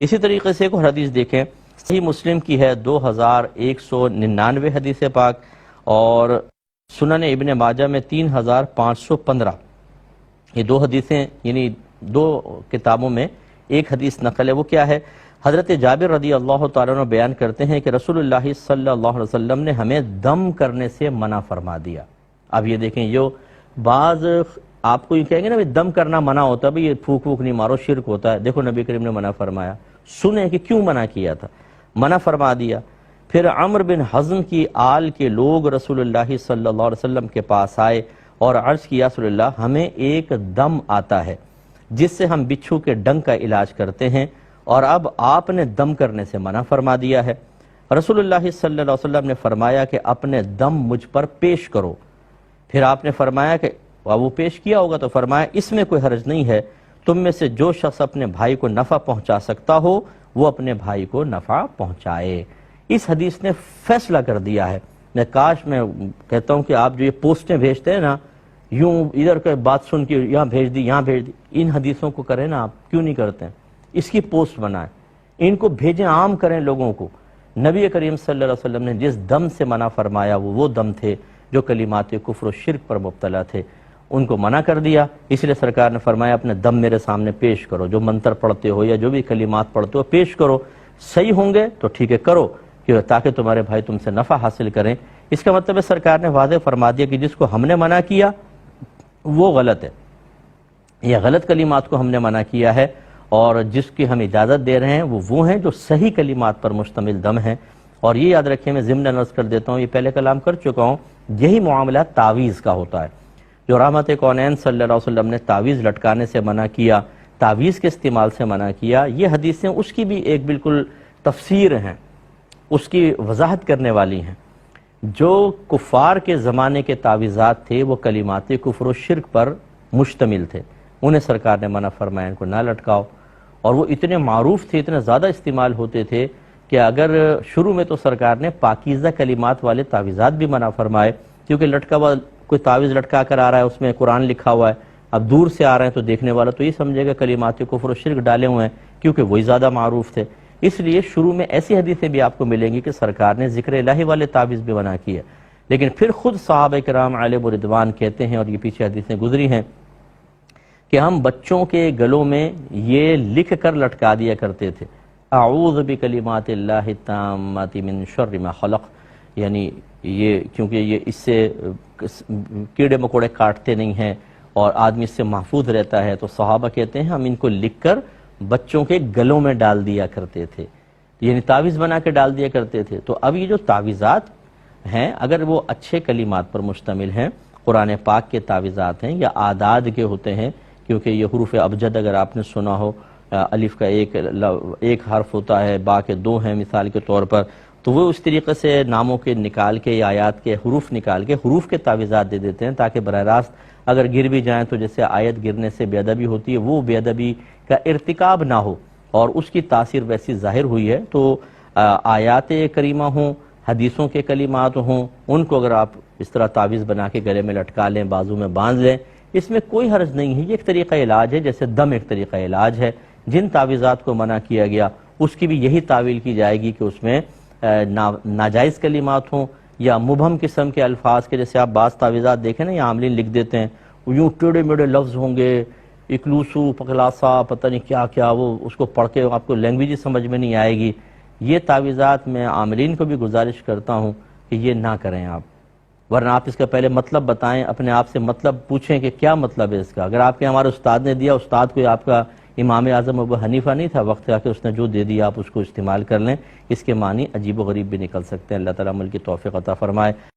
اسی طریقے سے ایک اور حدیث دیکھیں، صحیح مسلم کی ہے 2199 حدیث پاک، اور سنن ابن ماجہ میں 3515۔ یہ دو حدیثیں، یعنی دو کتابوں میں ایک حدیث نقل ہے۔ وہ کیا ہے؟ حضرت جابر رضی اللہ تعالیٰ عنہ بیان کرتے ہیں کہ رسول اللہ صلی اللہ علیہ وسلم نے ہمیں دم کرنے سے منع فرما دیا۔ اب یہ دیکھیں، یہ بعض آپ کو یہ کہیں گے نا دم کرنا منع ہوتا ہے، بھئی یہ پھونک پھونک نہیں مارو، شرک ہوتا ہے۔ دیکھو نبی کریم نے منع فرمایا، سنیں کہ کیوں منع کیا تھا، منع فرما دیا۔ پھر عمرو بن حزم کی آل کے لوگ رسول اللہ صلی اللہ علیہ وسلم کے پاس آئے اور عرض کیا رسول اللہ ہمیں ایک دم آتا ہے جس سے ہم بچھو کے ڈنگ کا علاج کرتے ہیں، اور اب آپ نے دم کرنے سے منع فرما دیا ہے۔ رسول اللہ صلی اللہ علیہ وسلم نے فرمایا کہ اپنے دم مجھ پر پیش کرو۔ پھر آپ نے فرمایا کہ وہ پیش کیا ہوگا تو فرمایا اس میں کوئی حرج نہیں ہے، تم میں سے جو شخص اپنے بھائی کو نفع پہنچا سکتا ہو وہ اپنے بھائی کو نفع پہنچائے۔ اس حدیث نے فیصلہ کر دیا ہے۔ میں کاش میں کہتا ہوں کہ آپ جو یہ پوسٹیں بھیجتے ہیں نا، یوں ادھر کا بات سن کے یہاں بھیج دی یہاں بھیج دی، ان حدیثوں کو کریں نا، آپ کیوں نہیں کرتے ہیں؟ اس کی پوسٹ بنائیں، ان کو بھیجیں، عام کریں لوگوں کو۔ نبی کریم صلی اللہ علیہ وسلم نے جس دم سے منع فرمایا وہ دم تھے جو کلمات کفر و شرک پر مبتلا تھے، ان کو منع کر دیا۔ اس لیے سرکار نے فرمایا اپنے دم میرے سامنے پیش کرو، جو منتر پڑھتے ہو یا جو بھی کلمات پڑھتے ہو پیش کرو، صحیح ہوں گے تو ٹھیک ہے کرو، تاکہ تمہارے بھائی تم سے نفع حاصل کریں۔ اس کا مطلب ہے سرکار نے واضح فرما دیا کہ جس کو ہم نے منع کیا وہ غلط ہے، یہ غلط کلمات کو ہم نے منع کیا ہے، اور جس کی ہم اجازت دے رہے ہیں وہ ہیں جو صحیح کلمات پر مشتمل دم ہیں۔ اور یہ یاد رکھیں، میں ضمن عرض کر دیتا ہوں، یہ پہلے کلام کر چکا ہوں، یہی معاملہ تعویذ کا ہوتا ہے۔ جو رحمت کونین صلی اللہ علیہ وسلم نے تعویذ لٹکانے سے منع کیا، تعویذ کے استعمال سے منع کیا، یہ حدیثیں اس کی بھی ایک بالکل تفسیر ہیں، اس کی وضاحت کرنے والی ہیں۔ جو کفار کے زمانے کے تعویذات تھے وہ کلمات کفر و شرک پر مشتمل تھے، انہیں سرکار نے منع فرمایا ان کو نہ لٹکاؤ، اور وہ اتنے معروف تھے، اتنے زیادہ استعمال ہوتے تھے کہ اگر شروع میں تو سرکار نے پاکیزہ کلمات والے تعویذات بھی منع فرمائے، کیونکہ لٹکا ہوا کوئی تعویذ لٹکا کر آ رہا ہے، اس میں قرآن لکھا ہوا ہے، اب دور سے آ رہے ہیں تو دیکھنے والا تو یہ سمجھے گا کلمات کفر و شرک ڈالے ہوئے ہیں، کیونکہ وہی زیادہ معروف تھے۔ اس لیے شروع میں ایسی حدیثیں بھی آپ کو ملیں گی کہ سرکار نے ذکر الہی والے تعویذ بھی منع کیے، لیکن پھر خود صحابہ کرام علیہ رضوان کہتے ہیں، اور یہ پیچھے حدیثیں گزری ہیں، کہ ہم بچوں کے گلوں میں یہ لکھ کر لٹکا دیا کرتے تھے، اعوذ بکلمات اللہ التامات من شر ما خلق، یعنی یہ کیونکہ یہ اس سے کیڑے مکوڑے کاٹتے نہیں ہیں اور آدمی اس سے محفوظ رہتا ہے، تو صحابہ کہتے ہیں ہم ان کو لکھ کر بچوں کے گلوں میں ڈال دیا کرتے تھے، یعنی تعویذ بنا کے ڈال دیا کرتے تھے۔ تو اب یہ جو تعویذات ہیں اگر وہ اچھے کلمات پر مشتمل ہیں، قرآن پاک کے تعویذات ہیں یا اعداد کے ہوتے ہیں، کیونکہ یہ حروف ابجد اگر آپ نے سنا ہو، الف کا ایک حرف ہوتا ہے، با کے دو ہیں مثال کے طور پر، تو وہ اس طریقے سے ناموں کے نکال کے یا آیات کے حروف نکال کے حروف کے تعویذات دے دیتے ہیں، تاکہ براہ راست اگر گر بھی جائیں تو جیسے آیت گرنے سے بے ادبی ہوتی ہے وہ بے ادبی کا ارتکاب نہ ہو، اور اس کی تاثیر ویسی ظاہر ہوئی ہے۔ تو آیات کریمہ ہوں، حدیثوں کے کلمات ہوں، ان کو اگر آپ اس طرح تعویذ بنا کے گلے میں لٹکا لیں، بازو میں باندھ لیں، اس میں کوئی حرج نہیں ہے، یہ ایک طریقہ علاج ہے، جیسے دم ایک طریقہ علاج ہے۔ جن تعویذات کو منع کیا گیا اس کی بھی یہی تعویل کی جائے گی کہ اس میں ناجائز کلمات ہوں یا مبہم قسم کے الفاظ کے، جیسے آپ بعض تعویذات دیکھیں نا، یہ عاملین لکھ دیتے ہیں، یوں ٹیڑے میڑے لفظ ہوں گے، اکلوسو پکلاسا پتہ نہیں کیا کیا، وہ اس کو پڑھ کے آپ کو لینگویج سمجھ میں نہیں آئے گی۔ یہ تعویذات میں عاملین کو بھی گزارش کرتا ہوں کہ یہ نہ کریں آپ، ورنہ آپ اس کا پہلے مطلب بتائیں، اپنے آپ سے مطلب پوچھیں کہ کیا مطلب ہے اس کا۔ اگر آپ کے ہمارے استاد نے دیا، استاد کوئی آپ کا امام اعظم ابو حنیفہ نہیں تھا، وقت آ کے اس نے جو دے دیا آپ اس کو استعمال کر لیں، اس کے معنی عجیب و غریب بھی نکل سکتے ہیں۔ اللہ تعالیٰ عمل کی توفیق عطا فرمائے۔